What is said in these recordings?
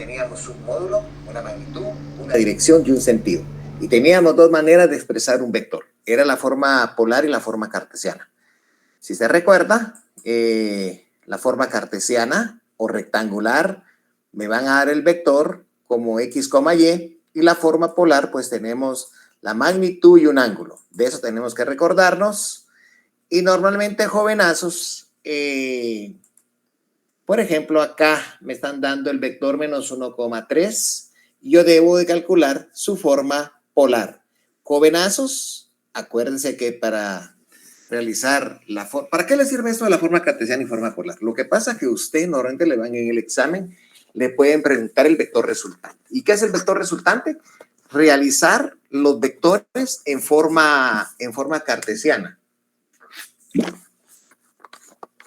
teníamos un módulo, una magnitud, una dirección y un sentido. Y teníamos dos maneras de expresar un vector. Era la forma polar y la forma cartesiana. Si se recuerda, la forma cartesiana o rectangular me van a dar el vector como x, y, y la forma polar pues tenemos la magnitud y un ángulo. De eso tenemos que recordarnos. Y normalmente, jovenazos, por ejemplo, acá me están dando el vector menos 1,3. Yo debo de calcular su forma polar. Jovenazos, acuérdense que para realizar la forma... ¿Para qué le sirve esto de la forma cartesiana y forma polar? Lo que pasa es que usted normalmente le van en el examen, le pueden preguntar el vector resultante. ¿Y qué es el vector resultante? Realizar los vectores en forma cartesiana.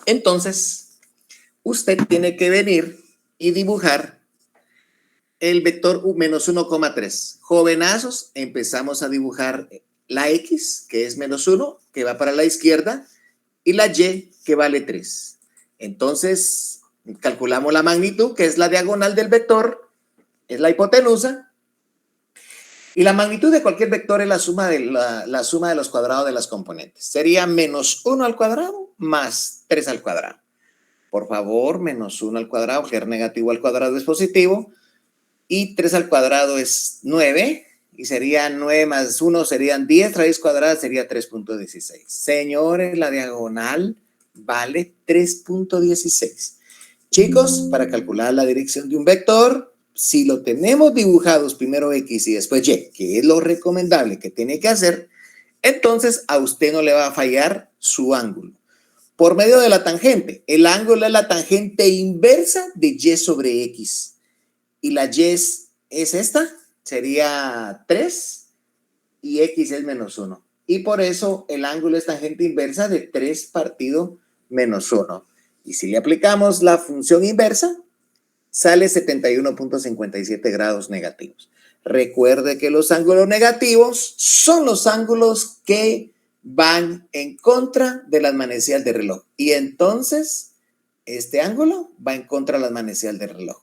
Entonces, usted tiene que venir y dibujar el vector menos 1,3. Jovenazos, empezamos a dibujar la X, que es menos 1, que va para la izquierda, y la Y, que vale 3. Entonces, calculamos la magnitud, que es la diagonal del vector, es la hipotenusa, y la magnitud de cualquier vector es la suma de los cuadrados de las componentes. Sería menos 1 al cuadrado más 3 al cuadrado. Por favor, menos 1 al cuadrado, que es negativo al cuadrado es positivo, y 3 al cuadrado es 9, y sería 9 más 1 serían 10, raíz cuadrada sería 3.16. Señores, la diagonal vale 3.16. Chicos, para calcular la dirección de un vector, si lo tenemos dibujados primero X y después Y, que es lo recomendable que tiene que hacer, entonces a usted no le va a fallar su ángulo. Por medio de la tangente, el ángulo es la tangente inversa de Y sobre X. Y la Y es esta, sería 3 y X es menos 1. Y por eso el ángulo es tangente inversa de 3 partido menos 1. Y si le aplicamos la función inversa, sale 71.57 grados negativos. Recuerde que los ángulos negativos son los ángulos que van en contra de las manecillas del reloj. Y entonces, este ángulo va en contra de las manecillas del reloj.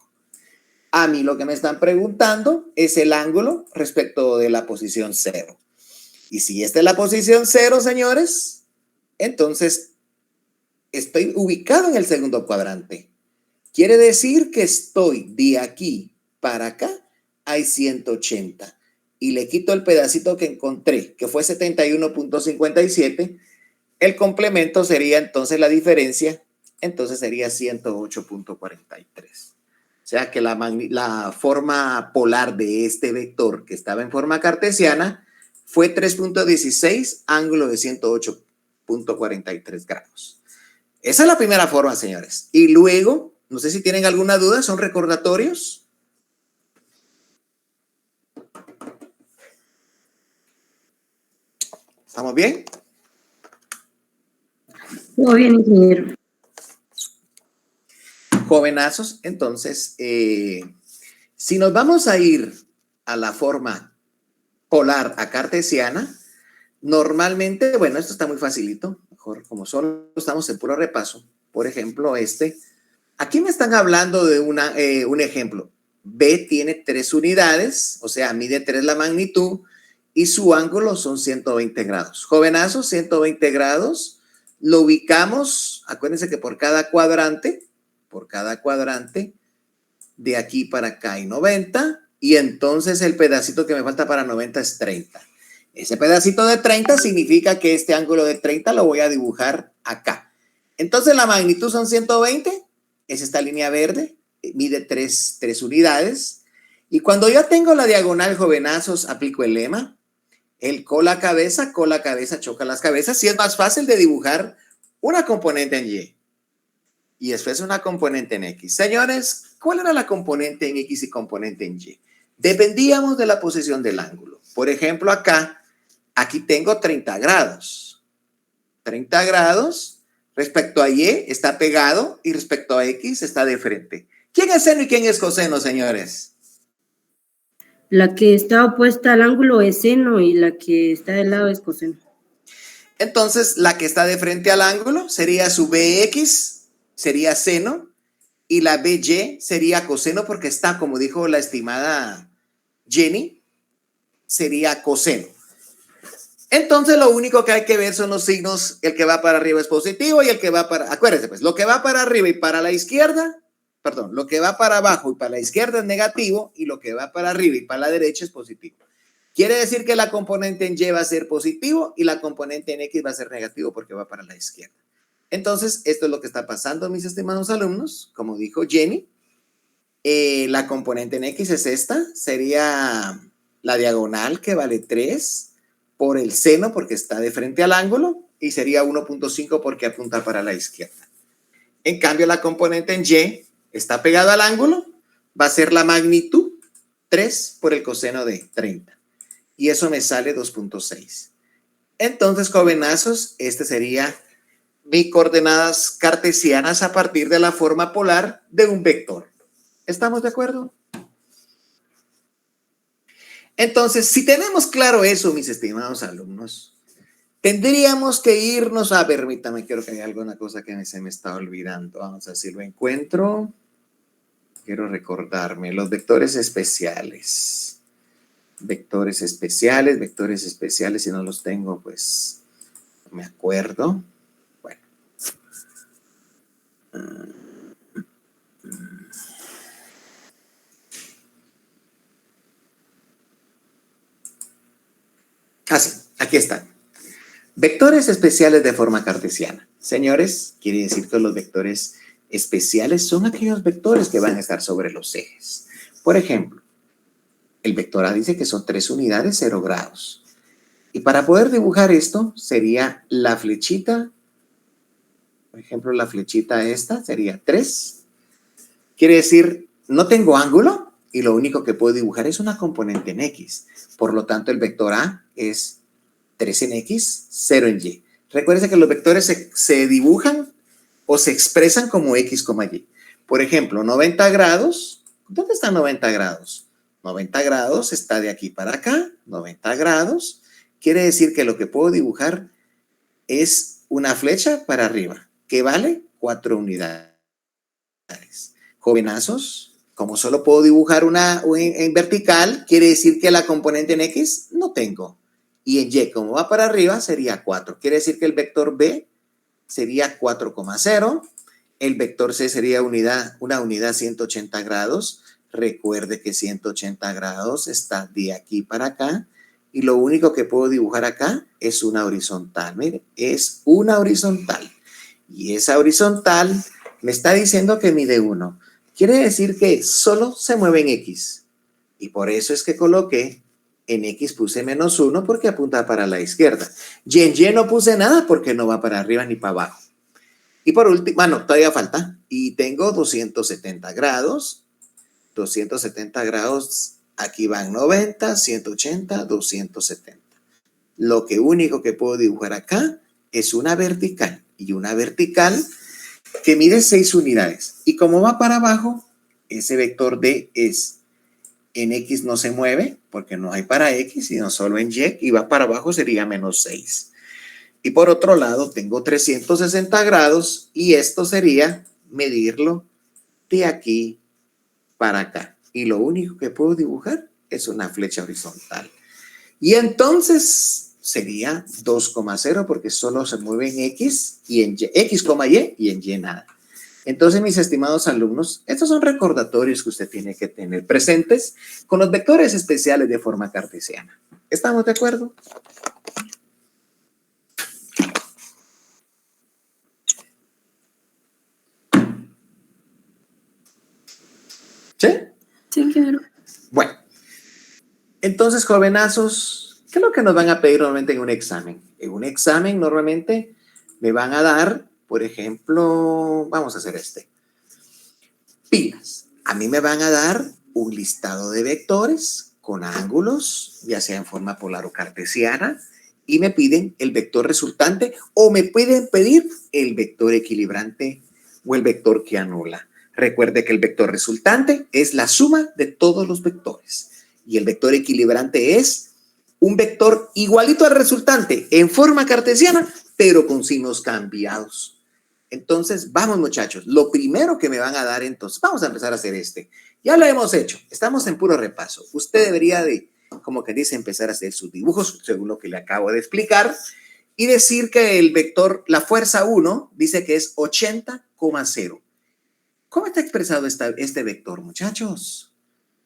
A mí lo que me están preguntando es el ángulo respecto de la posición 0. Y si esta es la posición 0, señores, entonces estoy ubicado en el segundo cuadrante. Quiere decir que estoy de aquí para acá, hay 180. Y le quito el pedacito que encontré, que fue 71.57. El complemento sería entonces la diferencia, entonces sería 108.43. O sea que la forma polar de este vector que estaba en forma cartesiana fue 3.16, ángulo de 108.43 grados. Esa es la primera forma, señores. Y luego, no sé si tienen alguna duda, ¿son recordatorios? ¿Estamos bien? Muy bien, ingeniero. Jovenazos, entonces, si nos vamos a ir a la forma polar a cartesiana, normalmente, bueno, esto está muy facilito, mejor como solo estamos en puro repaso. Por ejemplo, aquí me están hablando de un ejemplo. B tiene 3 unidades, o sea, mide 3 la magnitud y su ángulo son 120 grados. Jovenazos, 120 grados, lo ubicamos, acuérdense que por cada cuadrante, de aquí para acá hay 90 y entonces el pedacito que me falta para 90 es 30. Ese pedacito de 30 significa que este ángulo de 30 lo voy a dibujar acá. Entonces la magnitud son 120, es esta línea verde, mide 3 unidades. Y cuando yo tengo la diagonal, jovenazos, aplico el lema. El cola cabeza, choca las cabezas. Y es más fácil de dibujar una componente en Y. Y después una componente en X. Señores, ¿cuál era la componente en X y componente en Y? Dependíamos de la posición del ángulo. Por ejemplo, aquí tengo 30 grados. 30 grados respecto a Y está pegado y respecto a X está de frente. ¿Quién es seno y quién es coseno, señores? La que está opuesta al ángulo es seno y la que está del lado es coseno. Entonces, la que está de frente al ángulo sería su BX, sería seno, y la BY sería coseno porque está, como dijo la estimada Jenny, sería coseno. Entonces lo único que hay que ver son los signos, el que va para arriba es positivo y el que va para, acuérdense pues, lo que va para arriba y para la izquierda, perdón, lo que va para abajo y para la izquierda es negativo y lo que va para arriba y para la derecha es positivo. Quiere decir que la componente en Y va a ser positivo y la componente en X va a ser negativo porque va para la izquierda. Entonces, esto es lo que está pasando, mis estimados alumnos. Como dijo Jenny, la componente en X es esta, sería la diagonal que vale 3 por el seno porque está de frente al ángulo y sería 1.5 porque apunta para la izquierda. En cambio, la componente en Y está pegada al ángulo, va a ser la magnitud 3 por el coseno de 30 y eso me sale 2.6. Entonces, jovenazos, este sería mis coordenadas cartesianas a partir de la forma polar de un vector. ¿Estamos de acuerdo? Entonces, si tenemos claro eso, mis estimados alumnos, tendríamos que irnos a, permítame, creo que hay alguna cosa que se me está olvidando. Vamos a ver si lo encuentro. Quiero recordarme, los vectores especiales. Vectores especiales, si no los tengo, pues no me acuerdo. Bueno. Así, aquí están. Vectores especiales de forma cartesiana. Señores, quiere decir que los vectores especiales son aquellos vectores que van a estar sobre los ejes. Por ejemplo, el vector A dice que son 3 unidades, 0 grados. Y para poder dibujar esto, sería la flechita, por ejemplo, la flechita esta sería 3. Quiere decir, no tengo ángulo y lo único que puedo dibujar es una componente en X. Por lo tanto, el vector A es 3 en X, 0 en Y. Recuerden que los vectores se dibujan o se expresan como X, Y. Por ejemplo, 90 grados. ¿Dónde están 90 grados? 90 grados está de aquí para acá. 90 grados. Quiere decir que lo que puedo dibujar es una flecha para arriba, que vale 4 unidades. Jovenazos, como solo puedo dibujar una en vertical, quiere decir que la componente en X no tengo. Y en Y, como va para arriba, sería 4. Quiere decir que el vector B sería 4,0. El vector C sería una unidad 180 grados. Recuerde que 180 grados está de aquí para acá. Y lo único que puedo dibujar acá es una horizontal. Mire, es una horizontal. Y esa horizontal me está diciendo que mide 1. Quiere decir que solo se mueve en X. Y por eso es que coloqué en X puse -1 porque apunta para la izquierda. Y en Y no puse nada porque no va para arriba ni para abajo. Y por último, bueno, todavía falta. Y tengo 270 grados. 270 grados, aquí van 90, 180, 270. Lo que único que puedo dibujar acá es una vertical. Y una vertical que mide 6 unidades. Y como va para abajo, ese vector D es en X no se mueve porque no hay para X, sino solo en Y va para abajo sería -6. Y por otro lado tengo 360 grados y esto sería medirlo de aquí para acá. Y lo único que puedo dibujar es una flecha horizontal. Y entonces sería 2,0 porque solo se mueve en X y en Y, X, Y y en Y nada. Entonces, mis estimados alumnos, estos son recordatorios que usted tiene que tener presentes con los vectores especiales de forma cartesiana. ¿Estamos de acuerdo? ¿Sí? Sí, claro. Bueno, entonces, jovenazos, ¿qué es lo que nos van a pedir normalmente en un examen? En un examen, normalmente, me van a dar, por ejemplo, vamos a hacer pilas. A mí me van a dar un listado de vectores con ángulos, ya sea en forma polar o cartesiana, y me piden el vector resultante o me pueden pedir el vector equilibrante o el vector que anula. Recuerde que el vector resultante es la suma de todos los vectores y el vector equilibrante es un vector igualito al resultante en forma cartesiana, pero con signos cambiados. Entonces, vamos muchachos, lo primero que me van a dar entonces, vamos a empezar a hacer este. Ya lo hemos hecho, estamos en puro repaso. Usted debería de, como que dice, empezar a hacer sus dibujos, según lo que le acabo de explicar, y decir que el vector, la fuerza 1, dice que es 80,0. ¿Cómo está expresado este vector, muchachos?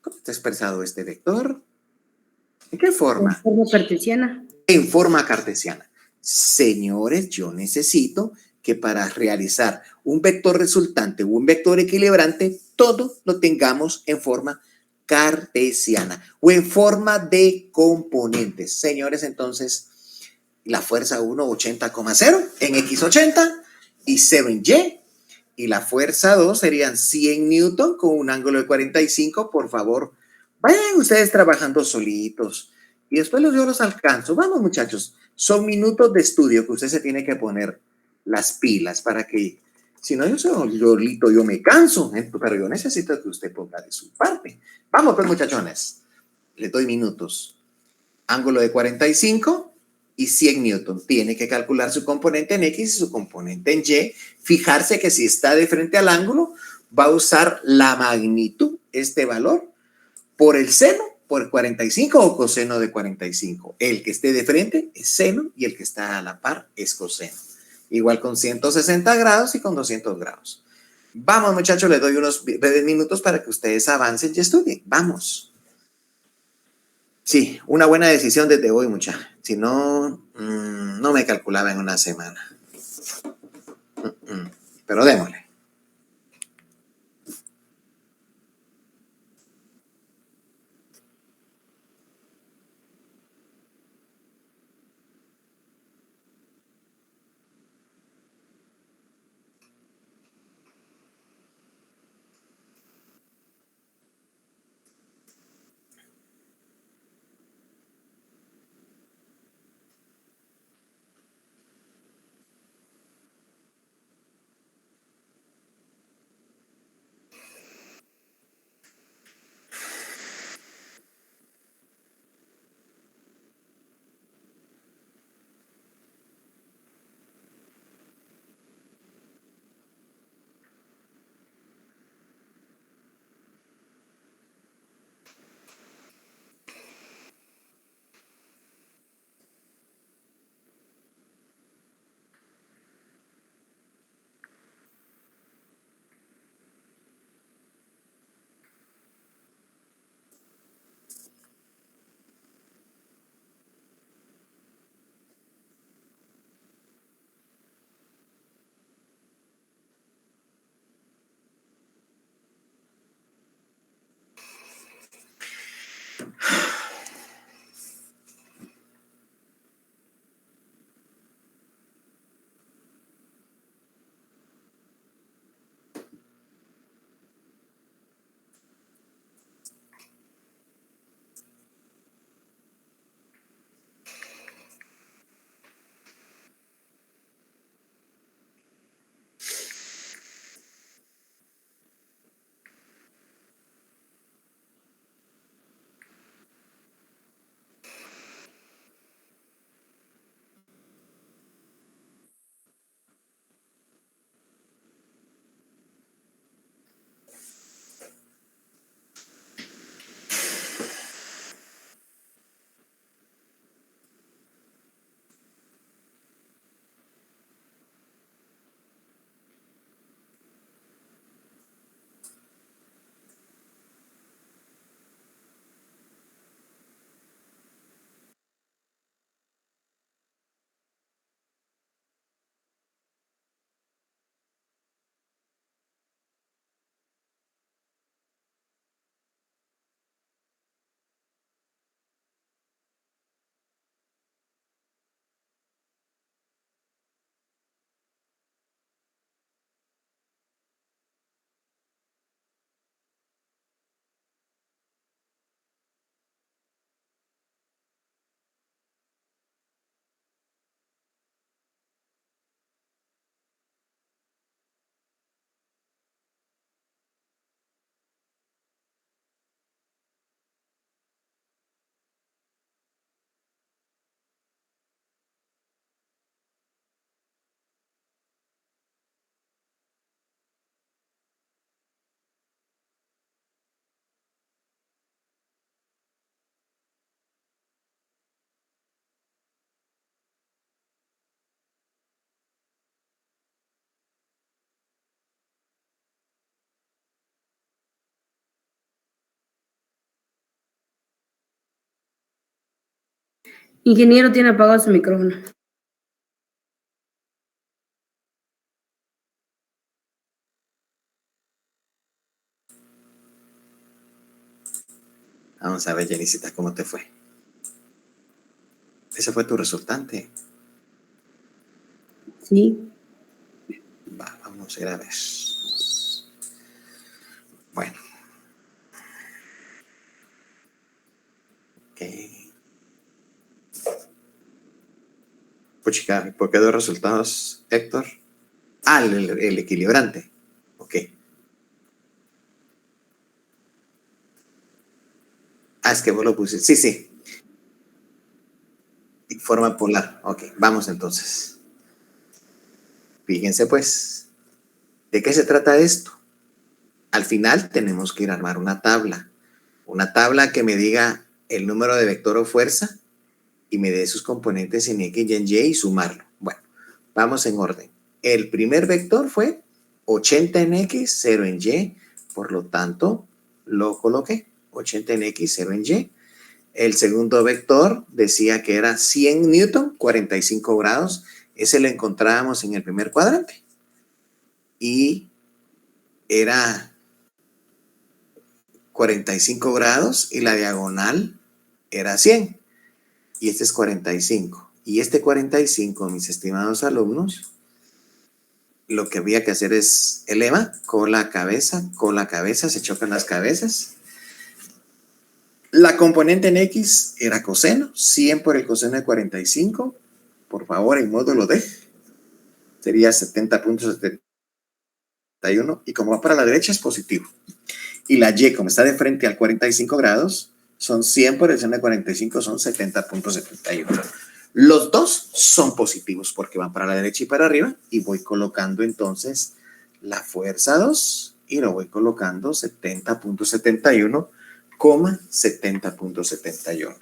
¿Cómo está expresado este vector? ¿En qué En forma? forma cartesiana. En forma cartesiana. Señores, yo necesito que para realizar un vector resultante o un vector equilibrante, todo lo tengamos en forma cartesiana o en forma de componentes. Señores, entonces, la fuerza 1, 80,0 en X80 y 0 en Y. Y la fuerza 2 serían 100 newton con un ángulo de 45. Por favor, vayan ustedes trabajando solitos. Y después yo los alcanzo. Vamos, muchachos. Son minutos de estudio que usted se tiene que poner las pilas para que, si no, yo me canso. Pero yo necesito que usted ponga de su parte. Vamos, pues, muchachones. Les doy minutos. Ángulo de 45 y 100 newton. Tiene que calcular su componente en X y su componente en Y. Fijarse que si está de frente al ángulo, va a usar la magnitud, este valor, por el seno, por 45 o coseno de 45. El que esté de frente es seno y el que está a la par es coseno. Igual con 160 grados y con 200 grados. Vamos, muchachos, les doy unos breves minutos para que ustedes avancen y estudien. Vamos. Sí, una buena decisión desde hoy, muchachos. Si no, no me calculaba en una semana. Pero démosle. Ingeniero tiene apagado su micrófono. Vamos a ver, Jenicita, ¿cómo te fue? Ese fue tu resultante. Sí. Vamos a ir a ver. Bueno. Ok. Pues chica, ¿por qué dos resultados, Héctor? Ah, el equilibrante. Ok. Ah, es que vos lo pusiste. Sí, sí. Forma polar. Ok, vamos entonces. Fíjense pues, ¿de qué se trata esto? Al final tenemos que ir a armar una tabla. Una tabla que me diga el número de vector o fuerza y me dé sus componentes en X y en Y y sumarlo. Bueno, vamos en orden. El primer vector fue 80 en X, 0 en Y. Por lo tanto, lo coloqué. 80 en X, 0 en Y. El segundo vector decía que era 100 newton, 45 grados. Ese lo encontrábamos en el primer cuadrante. Y era 45 grados y la diagonal era 100. Y este es 45. Y este 45, mis estimados alumnos, lo que había que hacer es eleva, cola, cabeza, se chocan las cabezas. La componente en X era coseno, 100 por el coseno de 45. Por favor, en módulo D, sería 70.71. Y como va para la derecha, es positivo. Y la Y, como está de frente al 45 grados, son 100 por el seno de 45, son 70.71. Los dos son positivos porque van para la derecha y para arriba. Y voy colocando entonces la fuerza 2 y lo voy colocando 70.71, 70.71.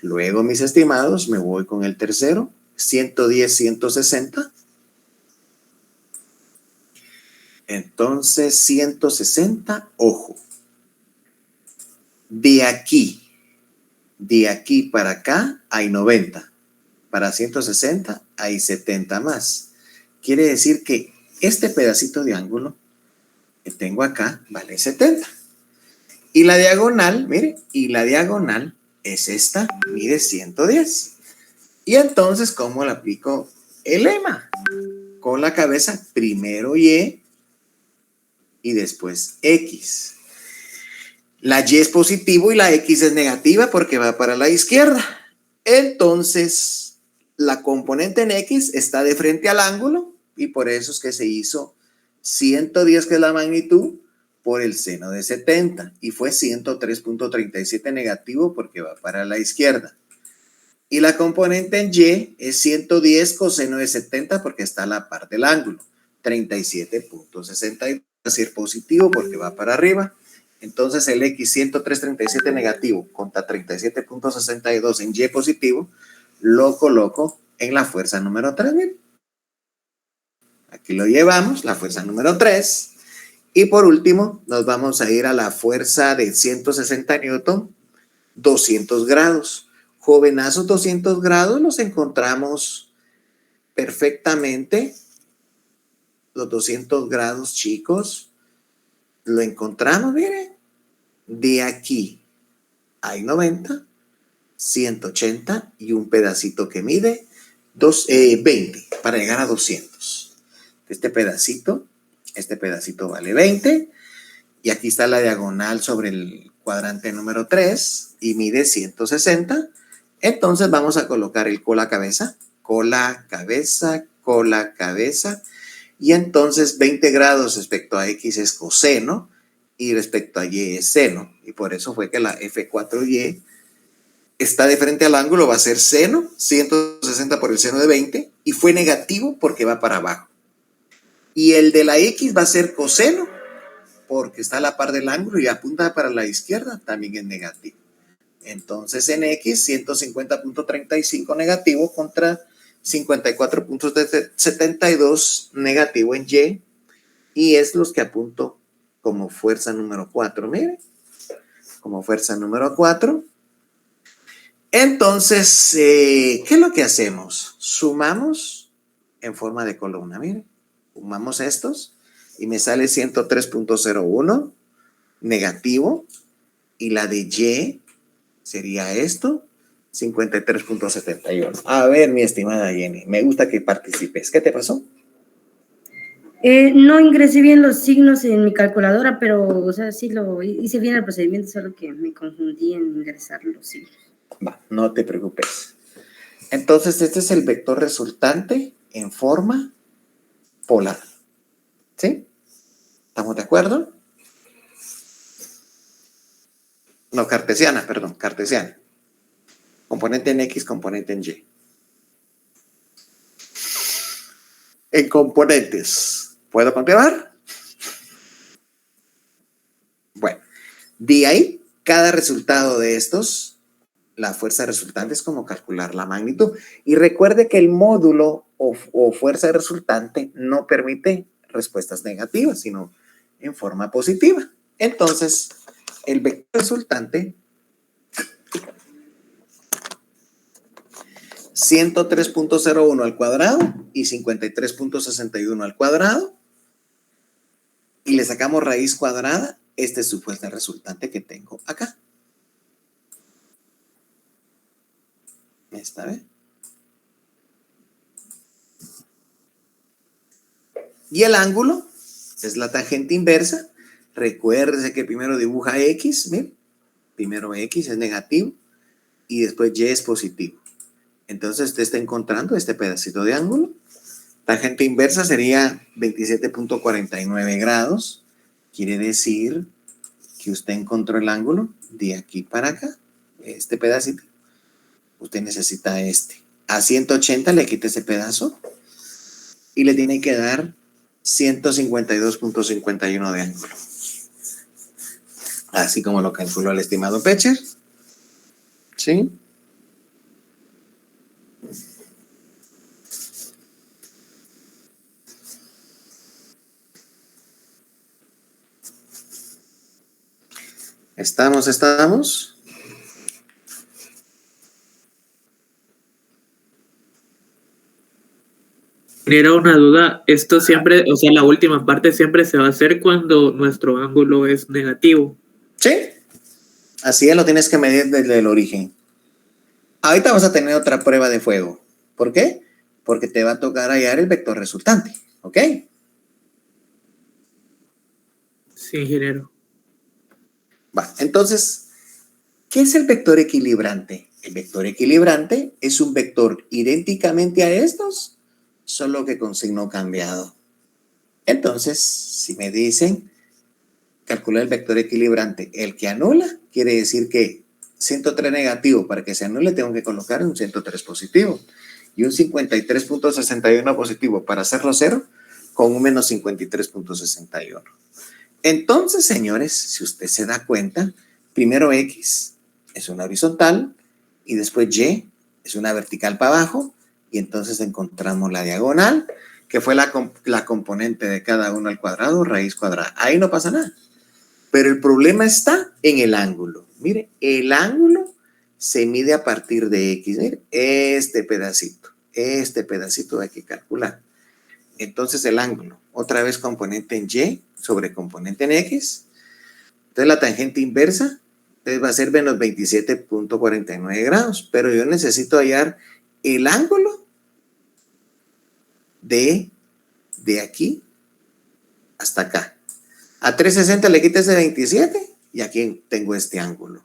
Luego, mis estimados, me voy con el tercero, 110, 160. Entonces, 160, ojo. De aquí para acá hay 90. Para 160 hay 70 más. Quiere decir que este pedacito de ángulo que tengo acá vale 70. Y la diagonal, mire, y la diagonal es esta, mide 110. Y entonces, ¿cómo le aplico el lema? Con la cabeza, primero Y y después X. La Y es positivo y la X es negativa porque va para la izquierda. Entonces, la componente en X está de frente al ángulo y por eso es que se hizo 110, que es la magnitud, por el seno de 70. Y fue 103.37 negativo porque va para la izquierda. Y la componente en Y es 110 coseno de 70 porque está a la par del ángulo. 37.62, es decir, positivo porque va para arriba. Entonces el X 103.37 negativo contra 37.62 en Y positivo, lo coloco en la fuerza número 3. Aquí lo llevamos, la fuerza número 3. Y por último, nos vamos a ir a la fuerza de 160 newton, 200 grados. Jovenazos, 200 grados los encontramos perfectamente. Los 200 grados, chicos, lo encontramos, miren. De aquí hay 90, 180 y un pedacito que mide 20 para llegar a 200. Este pedacito vale 20 y aquí está la diagonal sobre el cuadrante número 3 y mide 160. Entonces vamos a colocar el cola, cabeza, y entonces 20 grados respecto a X es coseno y respecto a Y es seno, y por eso fue que la F4Y está de frente al ángulo, va a ser seno, 160 por el seno de 20, y fue negativo porque va para abajo. Y el de la X va a ser coseno, porque está a la par del ángulo y apunta para la izquierda, también es negativo. Entonces en X, 150.35 negativo contra 54.72 negativo en y es los que apunto como fuerza número 4. Miren, como fuerza número 4. Entonces, ¿qué es lo que hacemos? Sumamos en forma de columna, miren. Sumamos estos y me sale 103.01 negativo, y la de Y sería esto, 53.71. A ver, mi estimada Jenny, me gusta que participes. ¿Qué te pasó? No ingresé bien los signos en mi calculadora, pero, o sea, sí lo hice bien el procedimiento, solo que me confundí en ingresar los signos. Va, no te preocupes. Entonces, este es el vector resultante en forma polar. ¿Sí? ¿Estamos de acuerdo? No, cartesiana, perdón, cartesiana. Componente en X, componente en Y. En componentes, ¿puedo continuar? Bueno, de ahí, cada resultado de estos, la fuerza resultante es como calcular la magnitud. Y recuerde que el módulo o fuerza resultante no permite respuestas negativas, sino en forma positiva. Entonces, el vector resultante 103.01 al cuadrado y 53.61 al cuadrado, y le sacamos raíz cuadrada. Esta es su fuerza resultante que tengo acá. ¿Está bien? Y el ángulo es la tangente inversa. Recuérdese que primero dibuja X, ¿bien? Primero X es negativo y después Y es positivo. Entonces usted está encontrando este pedacito de ángulo. Tangente inversa sería 27.49 grados. Quiere decir que usted encontró el ángulo de aquí para acá, este pedacito. Usted necesita este. A 180 le quita ese pedazo y le tiene que dar 152.51 de ángulo. Así como lo calculó el estimado Pecher. ¿Sí? ¿Estamos? Genera una duda, esto siempre, o sea, la última parte siempre se va a hacer cuando nuestro ángulo es negativo. ¿Sí? Así es, lo tienes que medir desde el origen. Ahorita vamos a tener otra prueba de fuego. ¿Por qué? Porque te va a tocar hallar el vector resultante. ¿Ok? Sí, ingeniero. Va, entonces, ¿qué es el vector equilibrante? El vector equilibrante es un vector idénticamente a estos, solo que con signo cambiado. Entonces, si me dicen, calcula el vector equilibrante, el que anula, quiere decir que 103 negativo, para que se anule tengo que colocar un 103 positivo. Y un 53.61 positivo para hacerlo cero, con un menos 53.61. Entonces, señores, si usted se da cuenta, primero X es una horizontal y después Y es una vertical para abajo, y entonces encontramos la diagonal, que fue la componente de cada uno al cuadrado, raíz cuadrada. Ahí no pasa nada. Pero el problema está en el ángulo. Mire, el ángulo se mide a partir de X. Mire, este pedacito hay que calcular. Entonces el ángulo, otra vez componente en Y sobre componente en X. Entonces la tangente inversa va a ser menos 27.49 grados, pero yo necesito hallar el ángulo de aquí hasta acá. A 360 le quita ese 27 y aquí tengo este ángulo.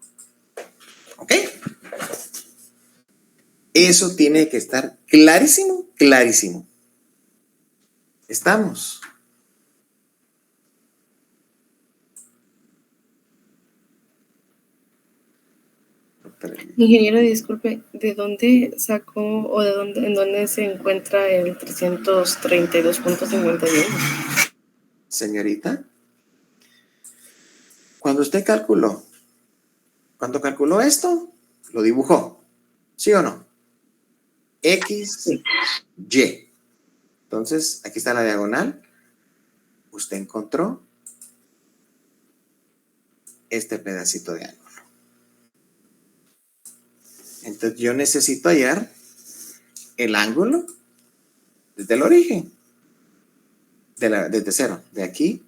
¿Ok? Eso tiene que estar clarísimo, clarísimo. ¿Estamos? Ingeniero, disculpe, ¿de dónde sacó o en dónde se encuentra el 332.51? Señorita, cuando calculó esto, lo dibujó, ¿sí o no? X, Y. Entonces, aquí está la diagonal. Usted encontró este pedacito de ángulo. Entonces yo necesito hallar el ángulo desde el origen, desde cero, de aquí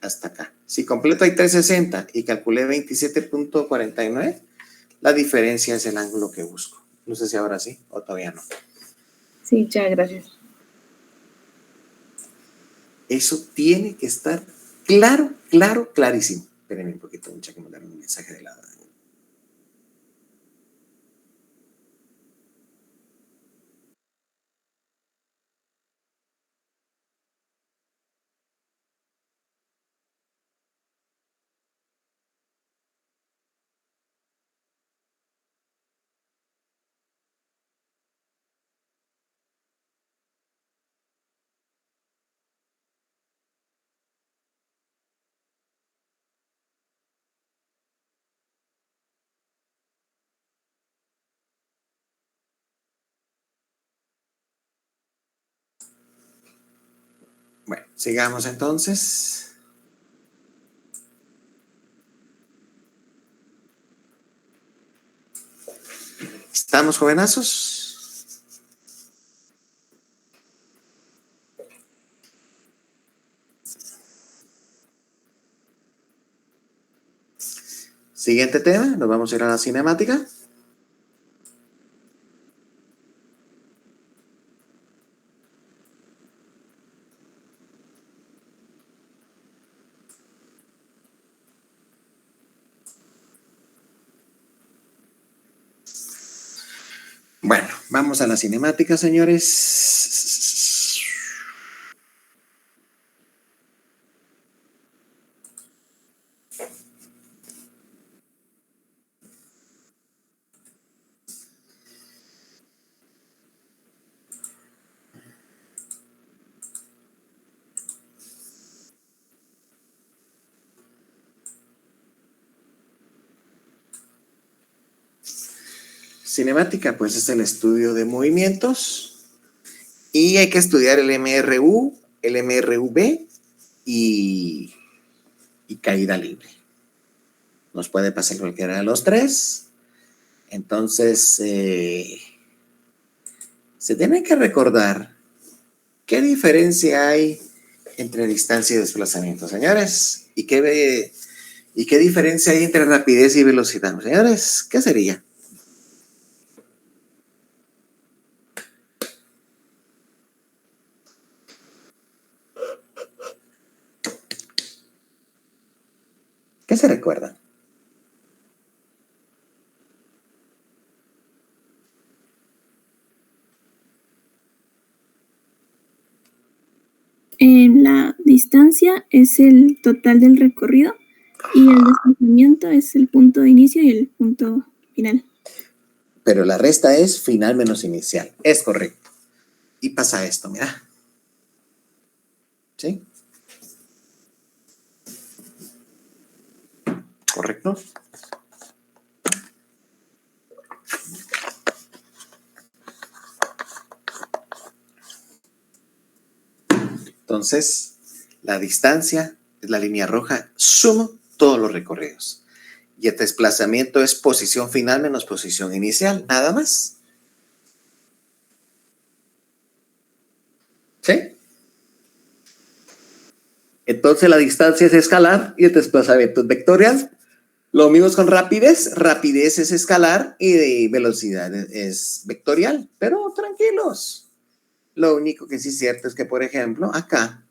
hasta acá. Si completo hay 360 y calculé 27.49, la diferencia es el ángulo que busco. No sé si ahora sí o todavía no. Sí, ya, gracias. Eso tiene que estar claro, claro, clarísimo. Espérenme un poquito, mucha que mandar un mensaje de lado. Bueno, sigamos entonces. ¿Estamos, jovenazos? Siguiente tema, nos vamos a ir a la cinemática. Bueno, vamos a la cinemática, señores. Cinemática, pues es el estudio de movimientos y hay que estudiar el MRU, el MRV y caída libre. Nos puede pasar cualquiera de los tres. Entonces, se tiene que recordar qué diferencia hay entre distancia y desplazamiento, señores. ¿Y qué diferencia hay entre rapidez y velocidad, señores? ¿Qué sería? ¿Qué se recuerda? La distancia es el total del recorrido y el desplazamiento es el punto de inicio y el punto final. Pero la resta es final menos inicial. Es correcto. Y pasa esto, mira. ¿Sí? ¿Correcto? Entonces, la distancia es la línea roja, sumo todos los recorridos. Y el desplazamiento es posición final menos posición inicial, nada más. ¿Sí? Entonces la distancia es escalar y el desplazamiento es vectorial. Lo mismo es con rapidez. Rapidez es escalar y velocidad es vectorial. Pero tranquilos. Lo único que sí es cierto es que, por ejemplo, acá,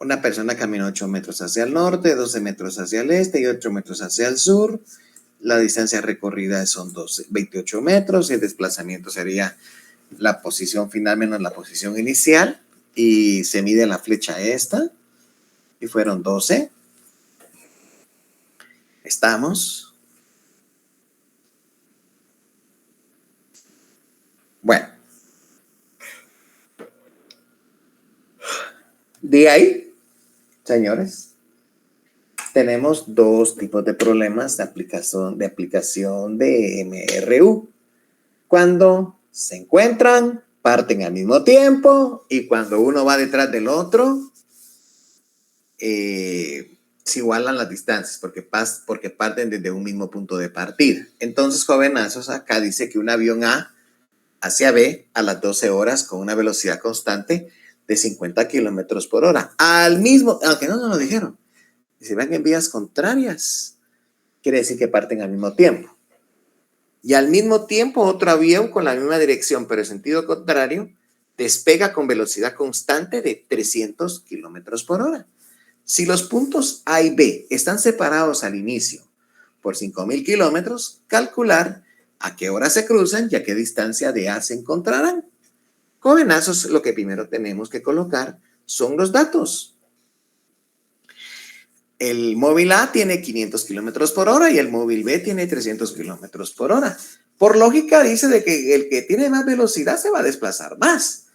una persona caminó 8 metros hacia el norte, 12 metros hacia el este y 8 metros hacia el sur. La distancia recorrida son 28 metros y el desplazamiento sería la posición final menos la posición inicial. Y se mide la flecha esta y fueron 12. ¿Estamos? Bueno. De ahí, señores, tenemos dos tipos de problemas de aplicación de MRU. Cuando se encuentran, parten al mismo tiempo y cuando uno va detrás del otro, se igualan las distancias porque parten desde un mismo punto de partida. Entonces, jovenazos, acá dice que un avión A hacia B a las 12 horas con una velocidad constante de 50 kilómetros por hora. Aunque no nos lo dijeron. Si van en vías contrarias, quiere decir que parten al mismo tiempo. Y al mismo tiempo, otro avión con la misma dirección, pero en sentido contrario, despega con velocidad constante de 300 kilómetros por hora. Si los puntos A y B están separados al inicio por 5.000 kilómetros, calcular a qué hora se cruzan y a qué distancia de A se encontrarán. Jovenazos, lo que primero tenemos que colocar son los datos. El móvil A tiene 500 kilómetros por hora y el móvil B tiene 300 kilómetros por hora. Por lógica dice de que el que tiene más velocidad se va a desplazar más.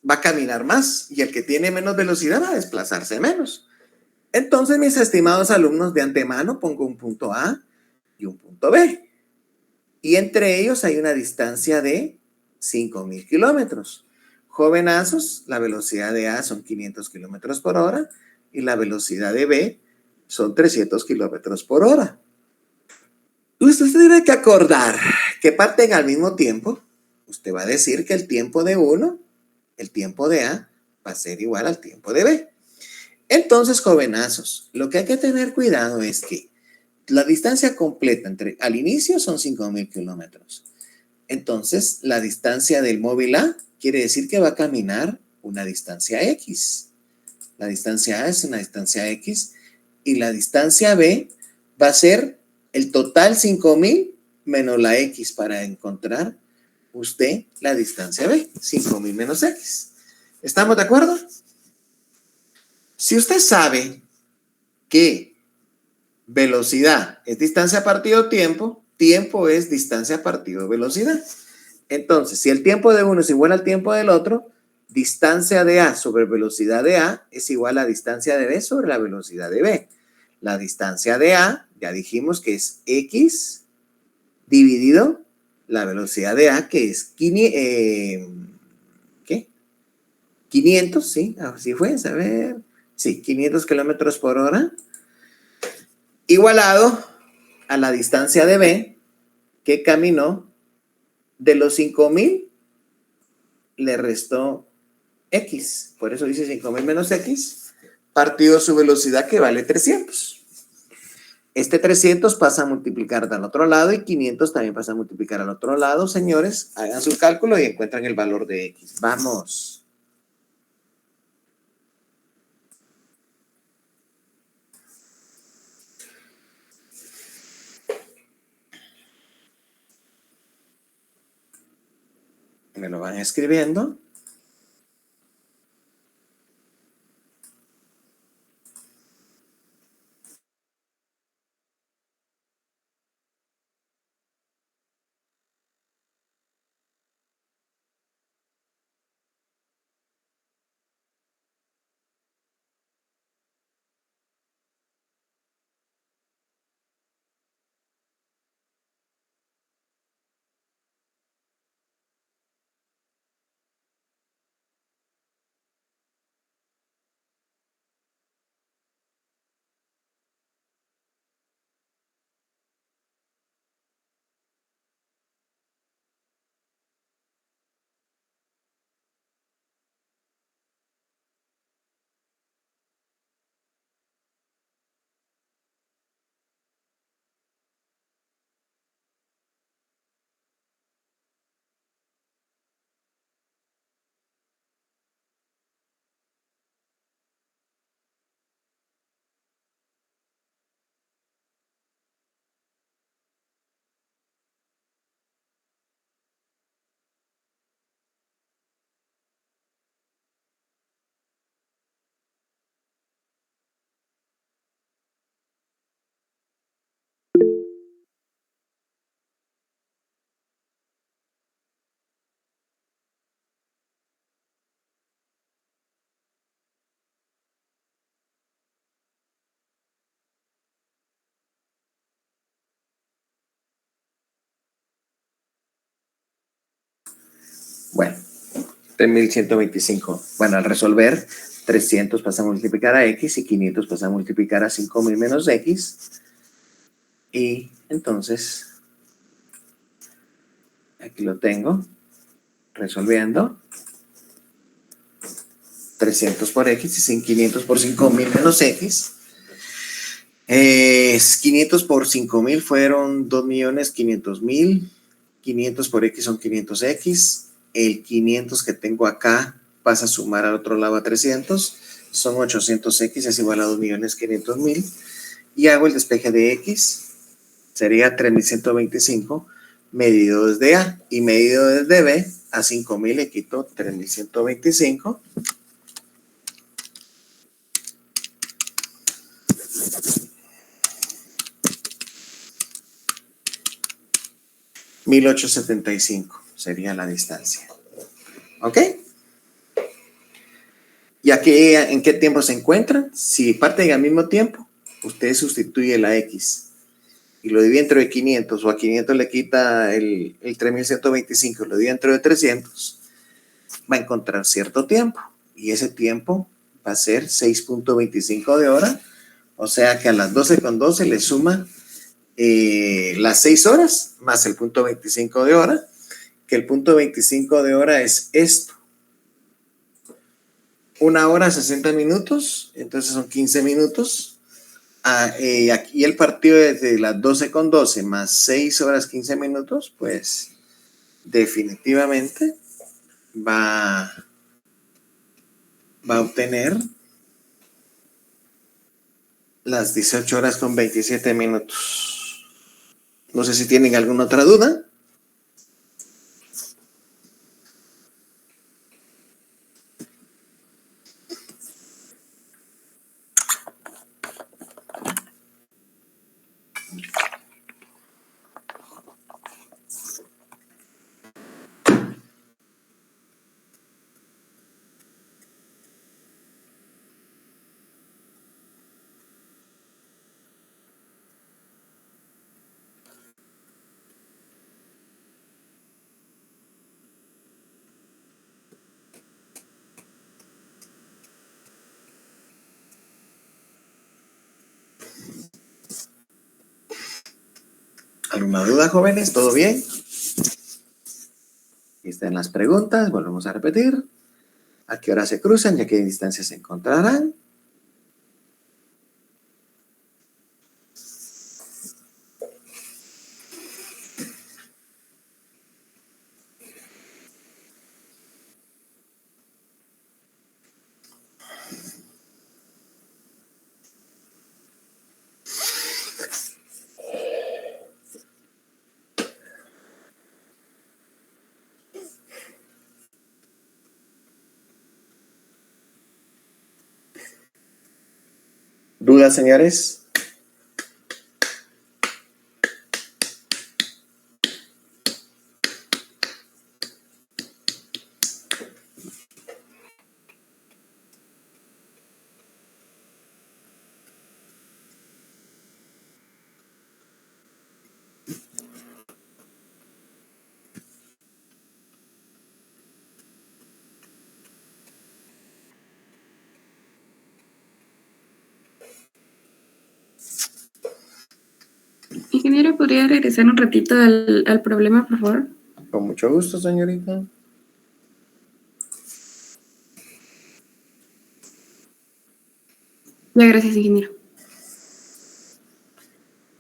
Va a caminar más y el que tiene menos velocidad va a desplazarse menos. Entonces, mis estimados alumnos, de antemano pongo un punto A y un punto B. Y entre ellos hay una distancia de 5.000 kilómetros. Jovenazos, la velocidad de A son 500 kilómetros por hora y la velocidad de B son 300 kilómetros por hora. Usted tiene que acordar que parten al mismo tiempo. Usted va a decir que el tiempo de uno, el tiempo de A, va a ser igual al tiempo de B. Entonces, jovenazos, lo que hay que tener cuidado es que la distancia completa al inicio son 5.000 kilómetros. Entonces, la distancia del móvil A quiere decir que va a caminar una distancia X. La distancia A es una distancia X y la distancia B va a ser el total 5.000 menos la X para encontrar usted la distancia B, 5.000 menos X. ¿Estamos de acuerdo? Si usted sabe que velocidad es distancia partido tiempo, tiempo es distancia partido velocidad. Entonces, si el tiempo de uno es igual al tiempo del otro, distancia de A sobre velocidad de A es igual a distancia de B sobre la velocidad de B. La distancia de A, ya dijimos que es X dividido la velocidad de A, que es 500, ¿sí? Así fue, a ver. Sí, 500 kilómetros por hora. Igualado a la distancia de B, que caminó de los 5.000, le restó X. Por eso dice 5.000 menos X, partido su velocidad, que vale 300. Este 300 pasa a multiplicar al otro lado y 500 también pasa a multiplicar al otro lado. Señores, hagan su cálculo y encuentran el valor de X. Vamos. Me lo van escribiendo. Bueno, 3.125. Bueno, al resolver, 300 pasa a multiplicar a X y 500 pasa a multiplicar a 5.000 menos X. Y entonces, aquí lo tengo, resolviendo. 300 por X y 500 por 5.000 menos X. 500 por 5.000 fueron 2.500.000. 500 por X son 500X. El 500 que tengo acá pasa a sumar al otro lado a 300. Son 800X, es igual a 2.500.000. Y hago el despeje de X. Sería 3.125 medido desde A. Y medido desde B a 5.000 le quito 3.125. $1.875 sería la distancia. ¿Ok? ¿Y aquí en qué tiempo se encuentran? Si parten al mismo tiempo, usted sustituye la X y lo divide entre 500, o a 500 le quita el 3.125, lo divide entre 300, va a encontrar cierto tiempo. Y ese tiempo va a ser 6.25 de hora. O sea que a las 12:12 le suma las 6 horas más el punto 25 de hora, que el punto 25 de hora es esto. 1 hora 60 minutos, entonces son 15 minutos. Aquí el partido desde las 12:12 más 6 horas 15 minutos, pues definitivamente va a obtener las 18 horas con 27 minutos. No sé si tienen alguna otra duda. ¿Alguna duda, jóvenes? ¿Todo bien? Aquí están las preguntas. Volvemos a repetir. ¿A qué hora se cruzan y a qué distancia se encontrarán? ¿Dudas, señores? Ingeniero, ¿podría regresar un ratito al problema, por favor? Con mucho gusto, señorita. Ya, gracias, ingeniero.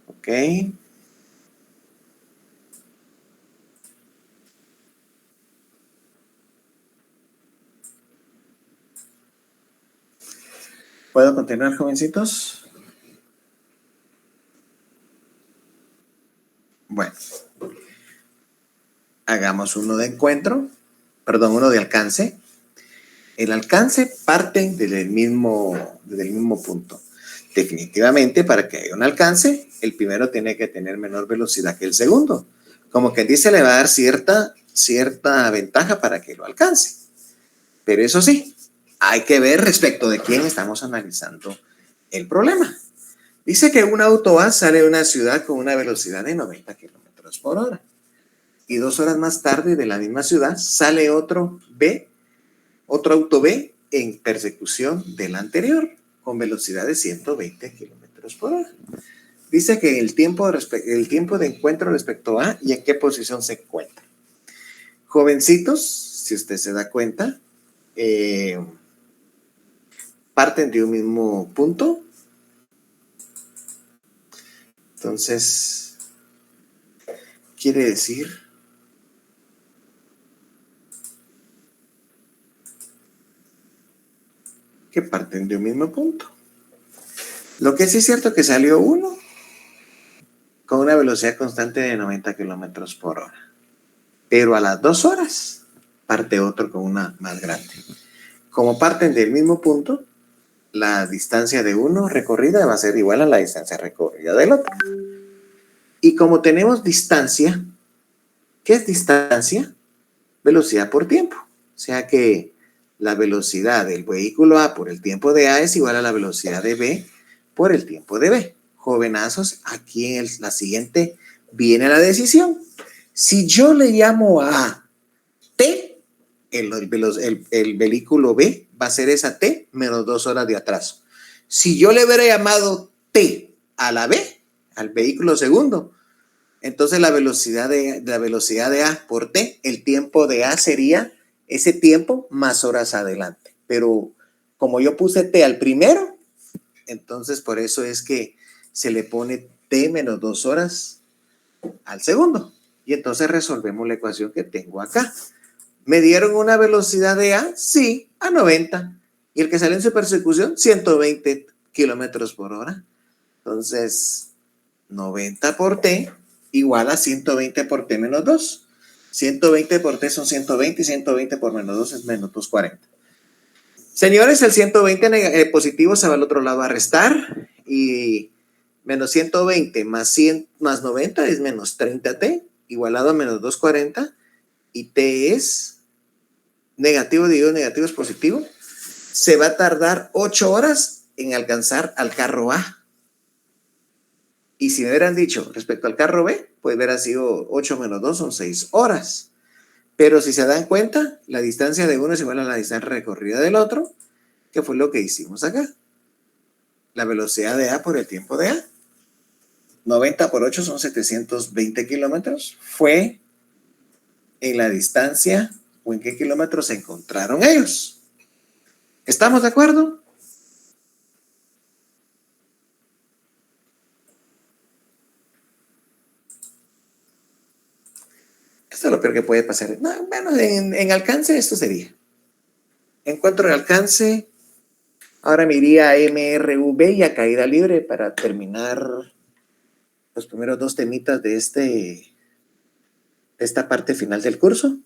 Ok. ¿Puedo continuar, jovencitos? Bueno. Hagamos uno de encuentro, perdón, uno de alcance. El alcance parte desde el mismo punto. Definitivamente, para que haya un alcance, el primero tiene que tener menor velocidad que el segundo. Como quien dice, le va a dar cierta ventaja para que lo alcance. Pero eso sí, hay que ver respecto de quién estamos analizando el problema. Dice que un auto A sale de una ciudad con una velocidad de 90 kilómetros por hora. Y 2 horas más tarde de la misma ciudad sale otro auto B en persecución del anterior, con velocidad de 120 kilómetros por hora. Dice que el tiempo de encuentro respecto a y en qué posición se encuentra. Jovencitos, si usted se da cuenta, parten de un mismo punto. Entonces, quiere decir que parten de un mismo punto. Lo que sí es cierto que salió uno con una velocidad constante de 90 kilómetros por hora. Pero a las 2 horas parte otro con una más grande. Como parten del mismo punto, la distancia de uno recorrida va a ser igual a la distancia recorrida del otro. Y como tenemos distancia, ¿qué es distancia? Velocidad por tiempo. O sea que la velocidad del vehículo A por el tiempo de A es igual a la velocidad de B por el tiempo de B. Jovenazos, aquí en la siguiente viene la decisión. Si yo le llamo a T, el vehículo B va a ser esa T menos 2 horas de atraso. Si yo le hubiera llamado T a la B, al vehículo segundo, entonces la velocidad de A por T, el tiempo de A sería ese tiempo más horas adelante. Pero como yo puse T al primero, entonces por eso es que se le pone T menos 2 horas al segundo. Y entonces resolvemos la ecuación que tengo acá. ¿Me dieron una velocidad de A? Sí, a 90. Y el que sale en su persecución, 120 kilómetros por hora. Entonces, 90 por T igual a 120 por T menos 2. 120 por T son 120 y 120 por menos 2 es menos 240. Señores, el 120 positivo se va al otro lado a restar y menos 120 más 90 es menos 30T igualado a menos 240 y T es negativo dividido negativo es positivo. Se va a tardar 8 horas en alcanzar al carro A. Y si me hubieran dicho respecto al carro B, pues hubiera sido 8 menos 2 son 6 horas. Pero si se dan cuenta, la distancia de uno es igual a la distancia recorrida del otro, que fue lo que hicimos acá. La velocidad de A por el tiempo de A. 90 por 8 son 720 kilómetros. Fue en la distancia o en qué kilómetros se encontraron ellos. ¿Estamos de acuerdo? Esto es lo peor que puede pasar. No, bueno, en alcance esto sería. Encuentro de alcance. Ahora me iría a MRV y a caída libre para terminar los primeros 2 temitas de esta parte final del curso.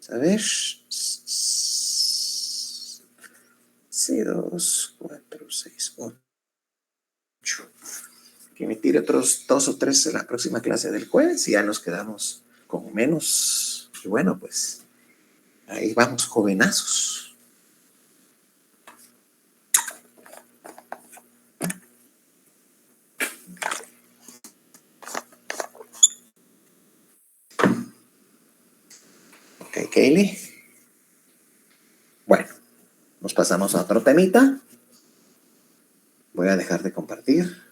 A ver. Sí, 2, 4, 6, 8. Que me tire otros 2 o 3 en la próxima clase del jueves y ya nos quedamos con menos. Y bueno, pues ahí vamos, jovenazos. Ok, Kaylee. Bueno, nos pasamos a otro temita. Voy a dejar de compartir.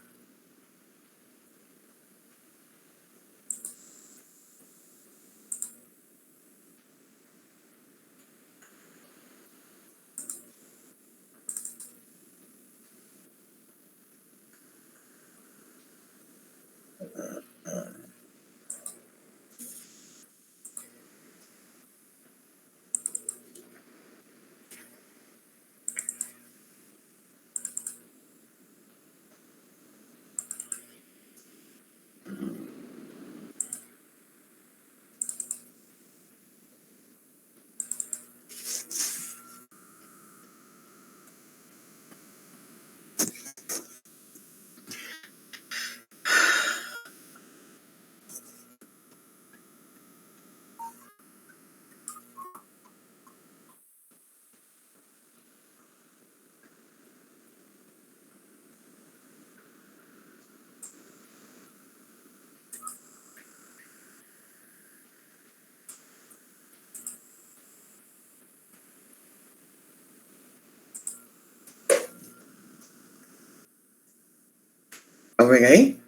¿Lo ven ahí?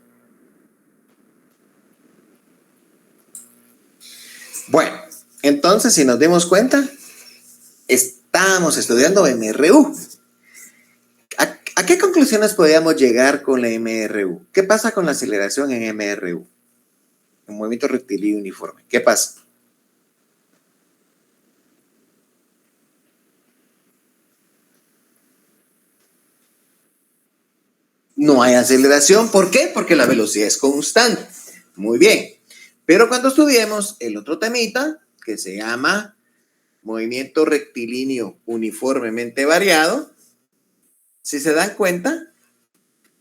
Bueno, entonces si nos dimos cuenta, estamos estudiando MRU. ¿A qué conclusiones podríamos llegar con la MRU? ¿Qué pasa con la aceleración en MRU? Un movimiento rectilíneo uniforme. ¿Qué pasa? No hay aceleración. ¿Por qué? Porque la velocidad es constante. Muy bien. Pero cuando estudiemos el otro temita, que se llama movimiento rectilíneo uniformemente variado, si se dan cuenta,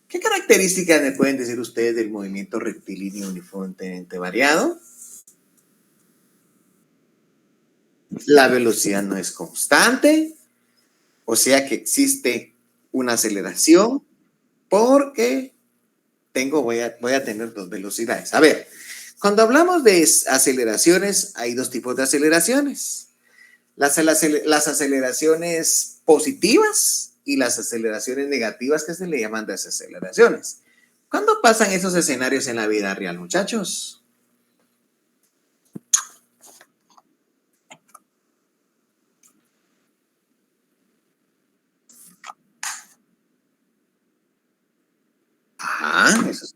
¿qué características me pueden decir ustedes del movimiento rectilíneo uniformemente variado? La velocidad no es constante, o sea que existe una aceleración porque voy a tener dos velocidades. A ver, cuando hablamos de aceleraciones, hay dos tipos de aceleraciones. Las aceleraciones positivas y las aceleraciones negativas, que se le llaman desaceleraciones. ¿Cuándo pasan esos escenarios en la vida real, muchachos? Ajá, eso es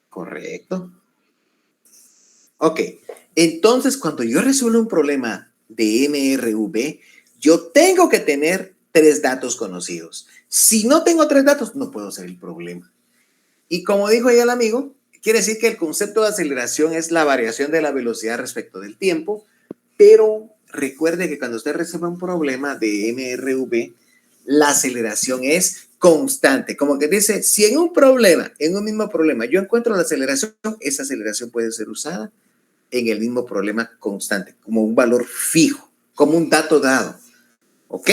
correcto. Ok, entonces cuando yo resuelvo un problema de MRV, yo tengo que tener 3 datos conocidos. Si no tengo 3 datos, no puedo hacer el problema. Y como dijo ahí el amigo, quiere decir que el concepto de aceleración es la variación de la velocidad respecto del tiempo, pero recuerde que cuando usted resuelve un problema de MRV, la aceleración es constante. Como que dice, si en un mismo problema, yo encuentro la aceleración, esa aceleración puede ser usada en el mismo problema constante, como un valor fijo, como un dato dado. ¿Ok?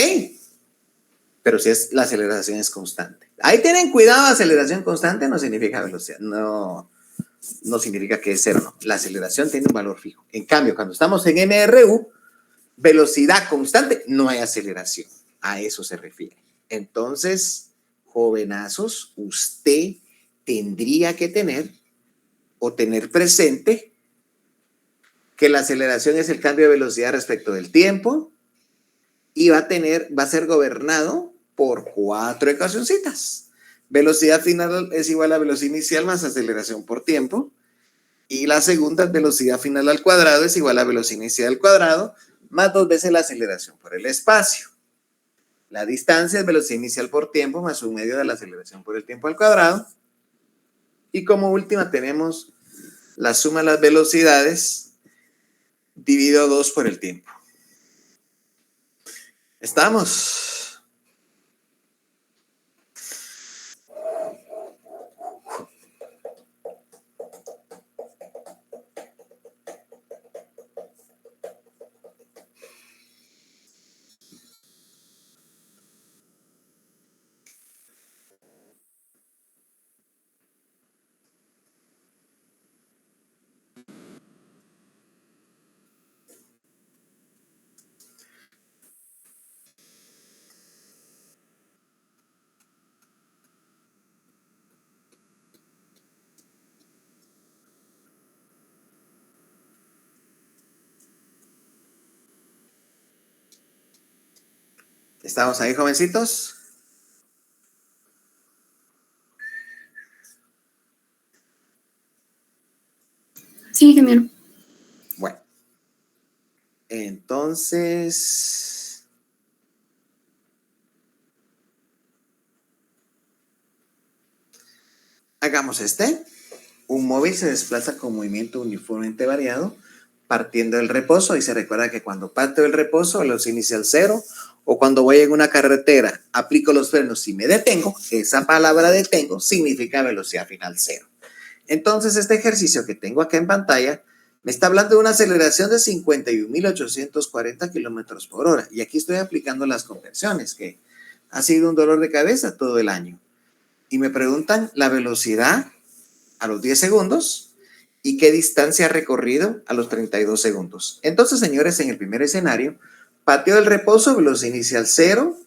Pero si es, la aceleración es constante. Ahí tienen cuidado, aceleración constante no significa velocidad, no significa que es cero, no. La aceleración tiene un valor fijo. En cambio, cuando estamos en MRU, velocidad constante, no hay aceleración. A eso se refiere. Entonces, jovenazos, usted tendría que tener presente que la aceleración es el cambio de velocidad respecto del tiempo y va a ser gobernado por 4 ecuacioncitas. Velocidad final es igual a velocidad inicial más aceleración por tiempo. Y la segunda, velocidad final al cuadrado, es igual a velocidad inicial al cuadrado más 2 veces la aceleración por el espacio. La distancia es velocidad inicial por tiempo más 1/2 de la aceleración por el tiempo al cuadrado. Y como última tenemos la suma de las velocidades dividido 2 por el tiempo. ¿Estamos? ¿Estamos ahí, jovencitos? Sí, genial. Bueno, entonces, hagamos Un móvil se desplaza con movimiento uniformemente variado partiendo del reposo. Y se recuerda que cuando parto del reposo, velocidad inicial 0, o cuando voy en una carretera, aplico los frenos y me detengo, esa palabra detengo significa velocidad final 0. Entonces, este ejercicio que tengo acá en pantalla me está hablando de una aceleración de 51.840 kilómetros por hora. Y aquí estoy aplicando las conversiones, que ha sido un dolor de cabeza todo el año. Y me preguntan la velocidad a los 10 segundos y qué distancia ha recorrido a los 32 segundos. Entonces, señores, en el primer escenario, pateo del reposo, velocidad inicial 0,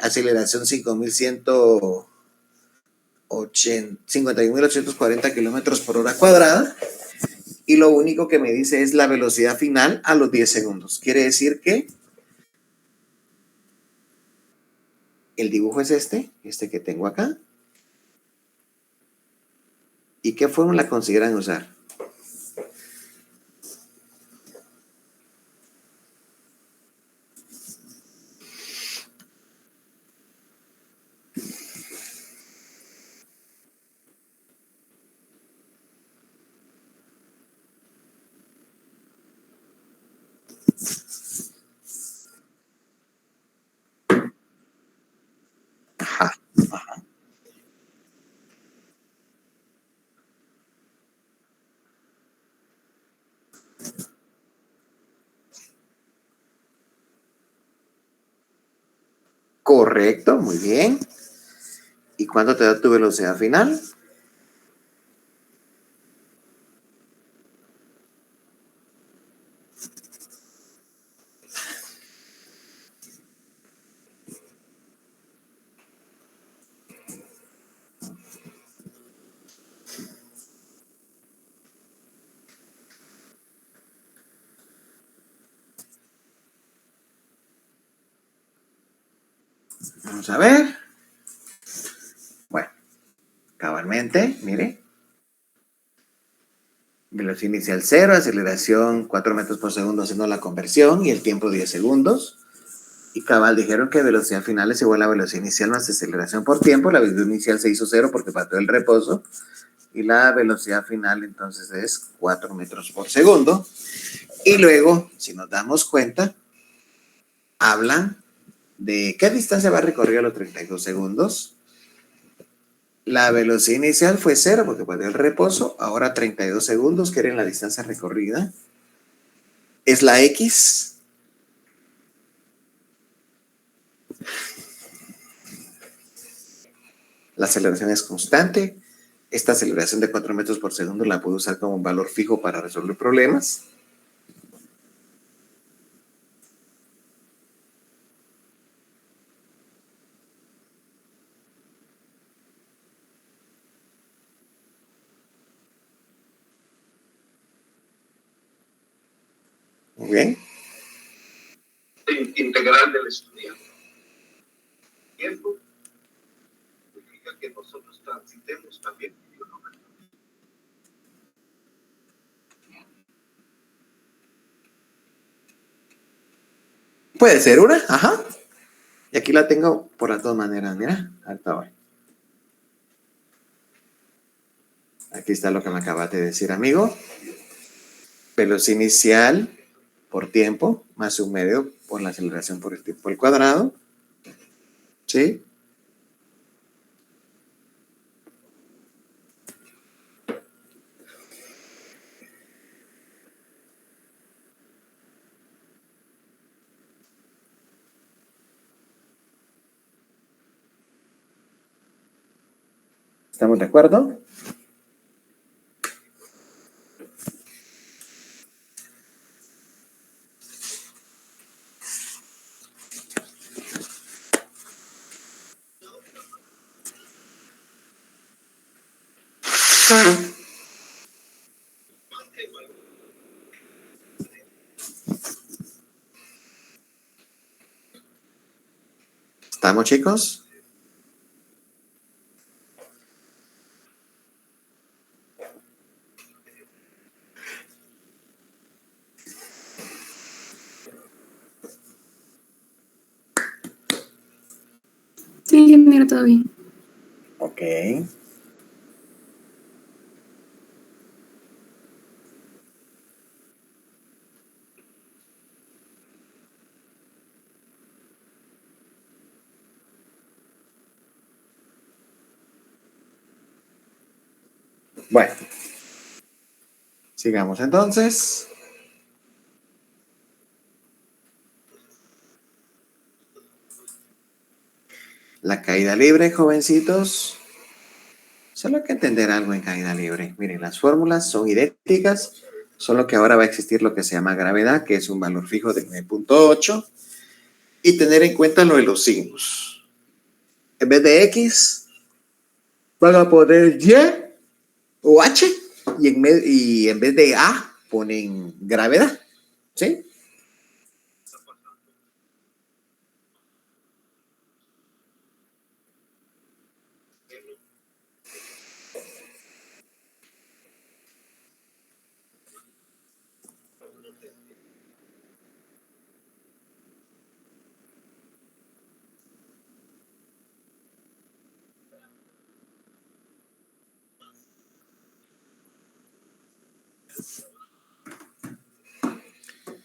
aceleración 51.840 kilómetros por hora cuadrada, y lo único que me dice es la velocidad final a los 10 segundos. Quiere decir que el dibujo es este que tengo acá. ¿Y qué fórmula consideran usar? Ajá. Correcto, muy bien. ¿Y cuánto te da tu velocidad final? Vamos a ver. Bueno, cabalmente, mire. Velocidad inicial 0, aceleración 4 metros por segundo haciendo la conversión y el tiempo 10 segundos. Y cabal, dijeron que velocidad final es igual a velocidad inicial más aceleración por tiempo. La velocidad inicial se hizo 0 porque pateó el reposo. Y la velocidad final entonces es 4 metros por segundo. Y luego, si nos damos cuenta, hablan de qué distancia va a recorrer a los 32 segundos. La velocidad inicial fue 0 porque pateó el reposo. Ahora 32 segundos, que era la distancia recorrida. Es la X. La aceleración es constante. Esta aceleración de 4 metros por segundo la puedo usar como un valor fijo para resolver problemas. Muy bien. Integral del estudiante. Tiempo significa que nosotros transitemos también. Puede ser una, ajá. Y aquí la tengo por las dos maneras, mira, ahorita voy. Aquí está lo que me acabas de decir, amigo. Velocidad inicial por tiempo, más un medio por la aceleración por el tiempo al cuadrado. ¿Sí? ¿Estamos de acuerdo? ¿Estamos, chicos? Sí, ingeniero, todo bien. Ok. Bueno. Sigamos entonces. La caída libre, jovencitos. Solo hay que entender algo en caída libre. Miren, las fórmulas son idénticas, solo que ahora va a existir lo que se llama gravedad, que es un valor fijo de 9.8, y tener en cuenta lo de los signos. En vez de X, van a poner Y o H, y en vez de A, ponen gravedad, ¿sí?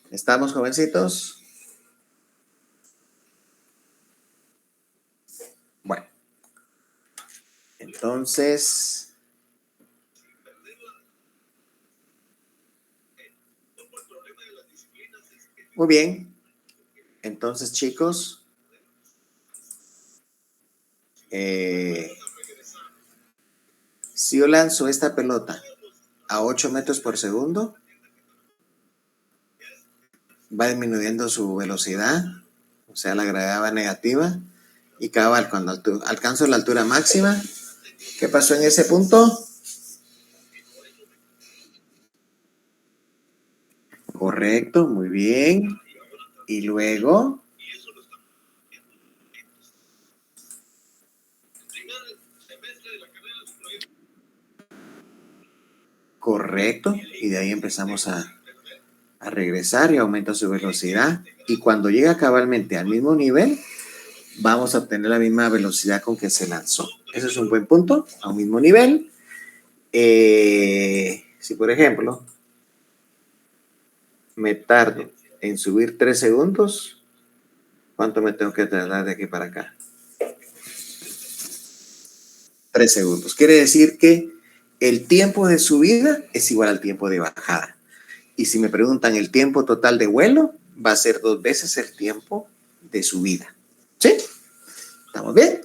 ¿Estamos, jovencitos? Bueno, entonces, muy bien. Entonces, chicos, si yo lanzo esta pelota a 8 metros por segundo, va disminuyendo su velocidad, o sea, la gravedad va negativa, y cabal, cuando alcanzo la altura máxima, ¿qué pasó en ese punto? Correcto, muy bien. Y luego, correcto, y de ahí empezamos a regresar y aumenta su velocidad, y cuando llega cabalmente al mismo nivel, vamos a obtener la misma velocidad con que se lanzó. Ese es un buen punto, a un mismo nivel. Si por ejemplo me tardo en subir 3 segundos, ¿cuánto me tengo que tardar de aquí para acá? 3 segundos. Quiere decir que el tiempo de subida es igual al tiempo de bajada. Y si me preguntan el tiempo total de vuelo, va a ser 2 veces el tiempo de subida. ¿Sí? ¿Estamos bien?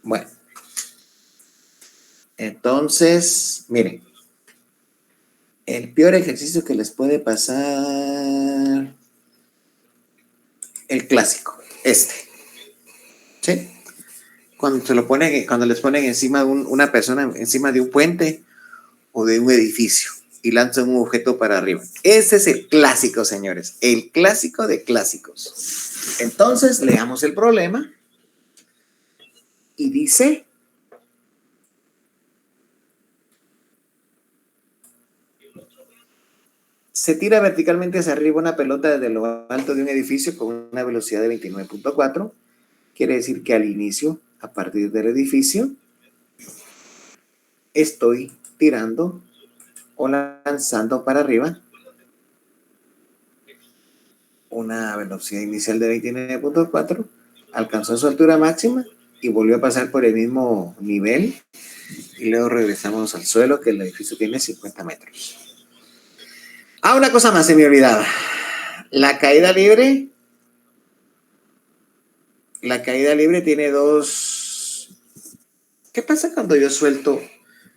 Bueno. Entonces, miren. El peor ejercicio que les puede pasar, el clásico, este. ¿Sí? Cuando les ponen encima de una persona, encima de un puente o de un edificio y lanzan un objeto para arriba. Ese es el clásico, señores. El clásico de clásicos. Entonces, leamos el problema. Y dice: se tira verticalmente hacia arriba una pelota desde lo alto de un edificio con una velocidad de 29.4. Quiere decir que al inicio, a partir del edificio, estoy tirando o lanzando para arriba una velocidad inicial de 29.4, alcanzó su altura máxima y volvió a pasar por el mismo nivel, y luego regresamos al suelo, que el edificio tiene 50 metros. Una cosa más se me olvidaba. La caída libre tiene dos. ¿Qué pasa cuando yo suelto?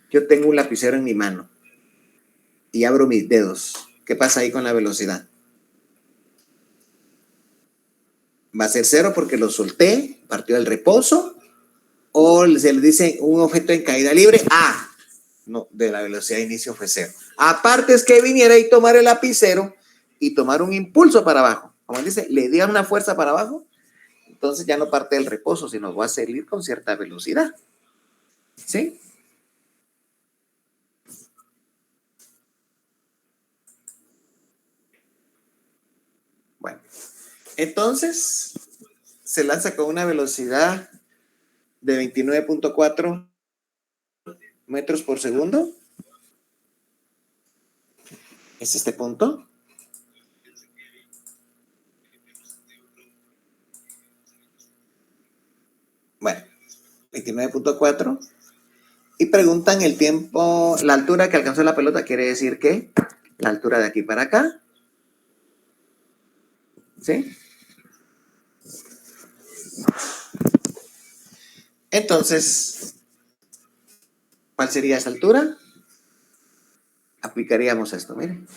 Yo tengo un lapicero en mi mano y abro mis dedos. ¿Qué pasa ahí con la velocidad? Va a ser 0 porque lo solté, partió del reposo, o se le dice un objeto en caída libre. No, de la velocidad de inicio fue 0. Aparte es que viniera y tomar el lapicero y tomar un impulso para abajo. Como dice, le di una fuerza para abajo, entonces ya no parte del reposo, sino va a salir con cierta velocidad. ¿Sí? Bueno, entonces se lanza con una velocidad de 29.4 metros por segundo. Es este punto. Bueno, 29.4. Y preguntan el tiempo, la altura que alcanzó la pelota, quiere decir que la altura de aquí para acá. ¿Sí? Entonces, ¿cuál sería esa altura? Aplicaríamos esto, miren.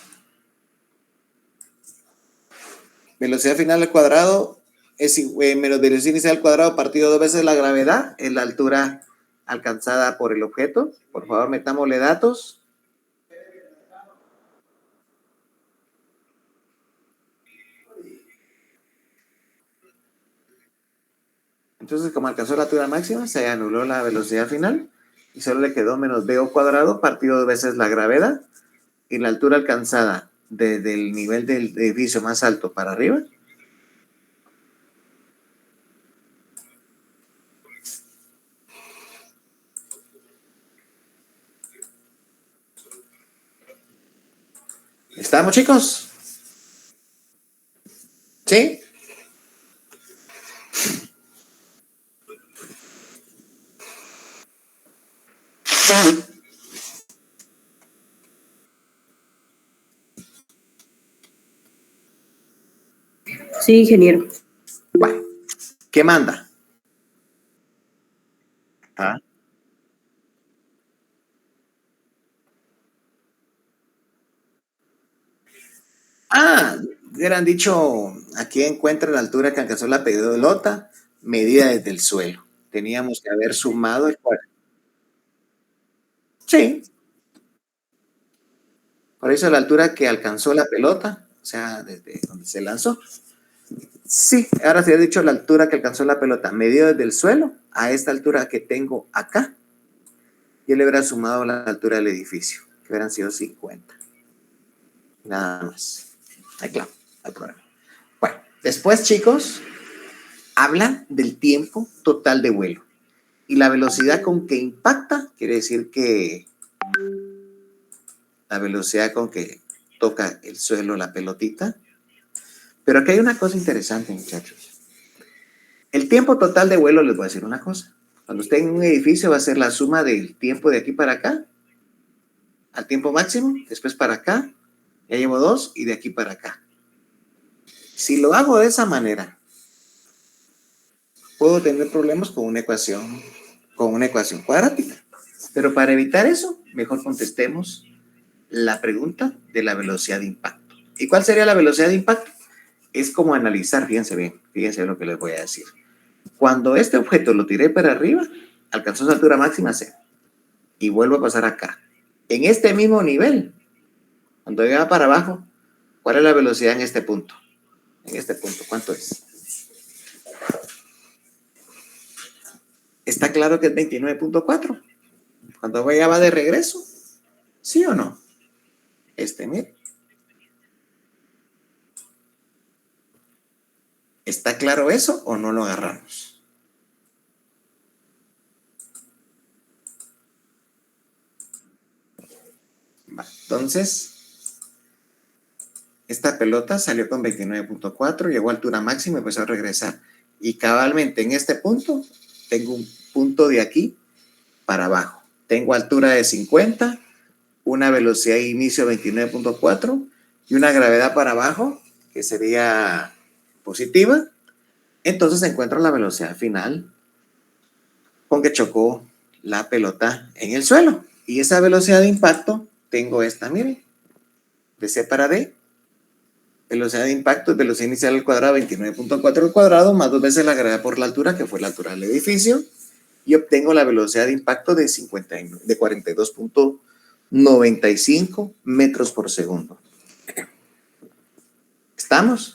Velocidad final al cuadrado es menos velocidad inicial al cuadrado partido 2 veces la gravedad, es la altura alcanzada por el objeto. Por favor, metámosle datos. Entonces, como alcanzó la altura máxima, se anuló la velocidad final y solo le quedó menos v cuadrado partido 2 veces la gravedad, y la altura alcanzada desde el nivel del edificio más alto para arriba ¿estamos, chicos? ¿Sí? Sí, ingeniero. Bueno, ¿qué manda? ¿Ah? Hubieran dicho, aquí encuentra la altura que alcanzó la pelota, medida desde el suelo. Teníamos que haber sumado el cuadrado. Sí. Por eso la altura que alcanzó la pelota, o sea, desde donde se lanzó. Sí, ahora se ha dicho la altura que alcanzó la pelota, medida desde el suelo a esta altura que tengo acá. Yo le hubiera sumado la altura del edificio, que hubieran sido 50. Nada más. Ahí claro, no hay problema. Bueno, después, chicos, habla del tiempo total de vuelo. Y la velocidad con que impacta, quiere decir que la velocidad con que toca el suelo la pelotita. Pero aquí hay una cosa interesante, muchachos. El tiempo total de vuelo, les voy a decir una cosa. Cuando esté en un edificio va a ser la suma del tiempo de aquí para acá, al tiempo máximo, después para acá, ya llevo 2, y de aquí para acá. Si lo hago de esa manera, puedo tener problemas con una ecuación cuadrática. Pero para evitar eso, mejor contestemos la pregunta de la velocidad de impacto. ¿Y cuál sería la velocidad de impacto? Es como analizar, fíjense bien lo que les voy a decir. Cuando este objeto lo tiré para arriba, alcanzó su altura máxima C, y vuelvo a pasar acá. En este mismo nivel, cuando llega para abajo, ¿cuál es la velocidad en este punto? En este punto, ¿cuánto es? ¿Está claro que es 29.4? Cuando ya va de regreso, ¿sí o no? Mire. ¿Está claro eso o no lo agarramos? Entonces, esta pelota salió con 29.4, llegó a altura máxima y empezó a regresar. Y cabalmente en este punto, tengo un punto de aquí para abajo. Tengo altura de 50, una velocidad de inicio de 29.4 y una gravedad para abajo, que sería positiva. Entonces encuentro la velocidad final con que chocó la pelota en el suelo. Y esa velocidad de impacto, tengo esta, miren, de C para D. Velocidad de impacto es velocidad inicial al cuadrado, 29.4 al cuadrado, más 2 veces la gravedad por la altura, que fue la altura del edificio, y obtengo la velocidad de impacto de 42.95 metros por segundo. ¿Estamos?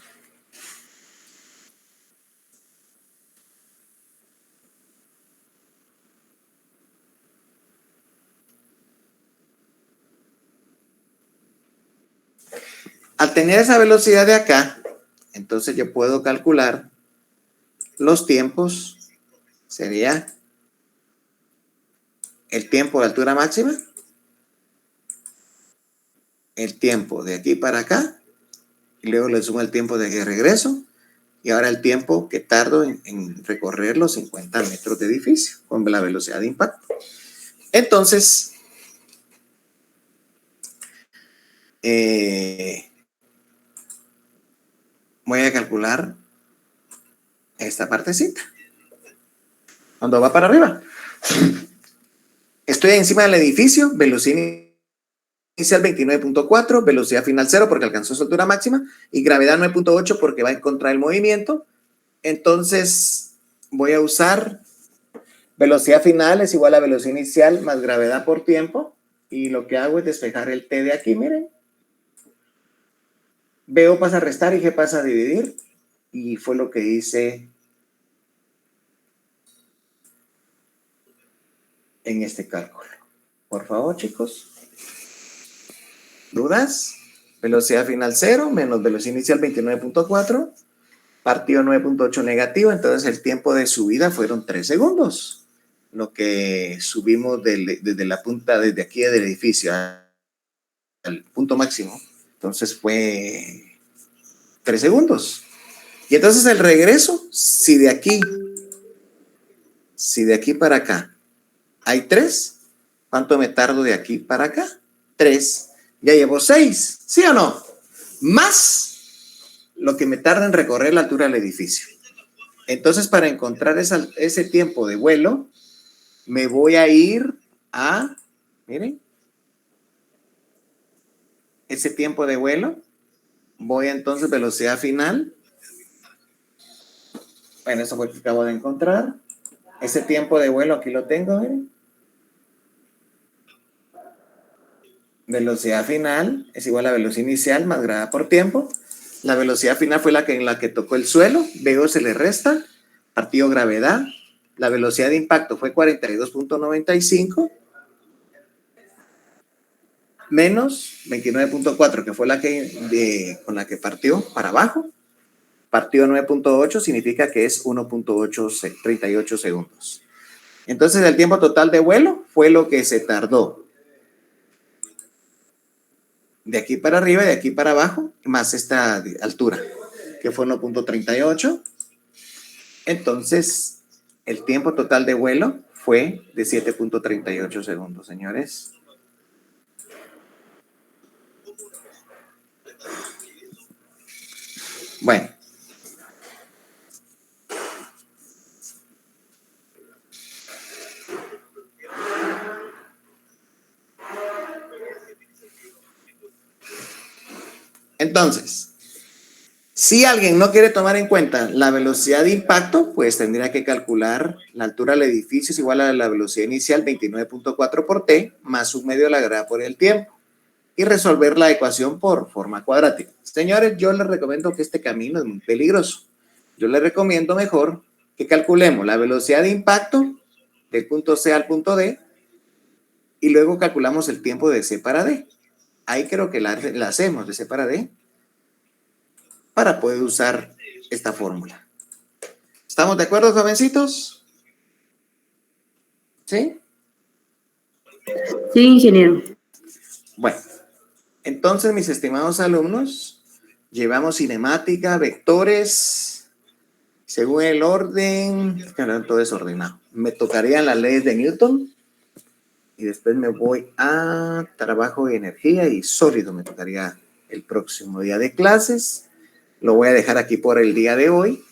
Al tener esa velocidad de acá, entonces yo puedo calcular los tiempos. Sería el tiempo de altura máxima, el tiempo de aquí para acá, y luego le sumo el tiempo de regreso, y ahora el tiempo que tardo en recorrer los 50 metros de edificio con la velocidad de impacto. Entonces, voy a calcular esta partecita. cuando va para arriba. Estoy encima del edificio, velocidad inicial 29.4, velocidad final 0 porque alcanzó su altura máxima y gravedad 9.8 porque va en contra del movimiento. Entonces voy a usar velocidad final es igual a velocidad inicial más gravedad por tiempo y lo que hago es despejar el T de aquí, miren. Veo pasa a restar y G pasa a dividir y fue lo que hice en este cálculo. Por favor, chicos. ¿Dudas? Velocidad final 0 menos velocidad inicial 29.4, partido 9.8 negativo, entonces el tiempo de subida fueron 3 segundos. Lo que subimos desde la punta, desde aquí del edificio al punto máximo, entonces fue 3 segundos. Y entonces el regreso, si de aquí para acá hay 3, ¿cuánto me tardo de aquí para acá? 3. Ya llevo 6, ¿sí o no? Más lo que me tarda en recorrer la altura del edificio. Entonces, para encontrar ese tiempo de vuelo, me voy a ir a, miren, ese tiempo de vuelo, voy entonces velocidad final. Bueno, eso fue lo que acabo de encontrar. Ese tiempo de vuelo, aquí lo tengo, miren. Velocidad final es igual a velocidad inicial más gravedad por tiempo. La velocidad final fue en la que tocó el suelo. Veo se le resta. Partido gravedad. La velocidad de impacto fue 42.95 menos 29.4, que fue con la que partió para abajo. Partido 9.8 significa que es 1.38 segundos. Entonces el tiempo total de vuelo fue lo que se tardó de aquí para arriba y de aquí para abajo, más esta altura, que fue 1.38. Entonces, el tiempo total de vuelo fue de 7.38 segundos, señores. Bueno. Entonces, si alguien no quiere tomar en cuenta la velocidad de impacto, pues tendría que calcular la altura del edificio es igual a la velocidad inicial 29.4 por T más 1/2 de la gravedad por el tiempo y resolver la ecuación por forma cuadrática. Señores, yo les recomiendo que este camino es muy peligroso. Yo les recomiendo mejor que calculemos la velocidad de impacto del punto C al punto D y luego calculamos el tiempo de C para D. Ahí creo que la hacemos de C para D para poder usar esta fórmula. ¿Estamos de acuerdo, jovencitos? ¿Sí? Sí, ingeniero. Bueno, entonces, mis estimados alumnos, llevamos cinemática, vectores, según el orden, es que no todo desordenado. Me tocarían las leyes de Newton y después me voy a trabajo de energía y sólido, me tocaría el próximo día de clases. Lo voy a dejar aquí por el día de hoy.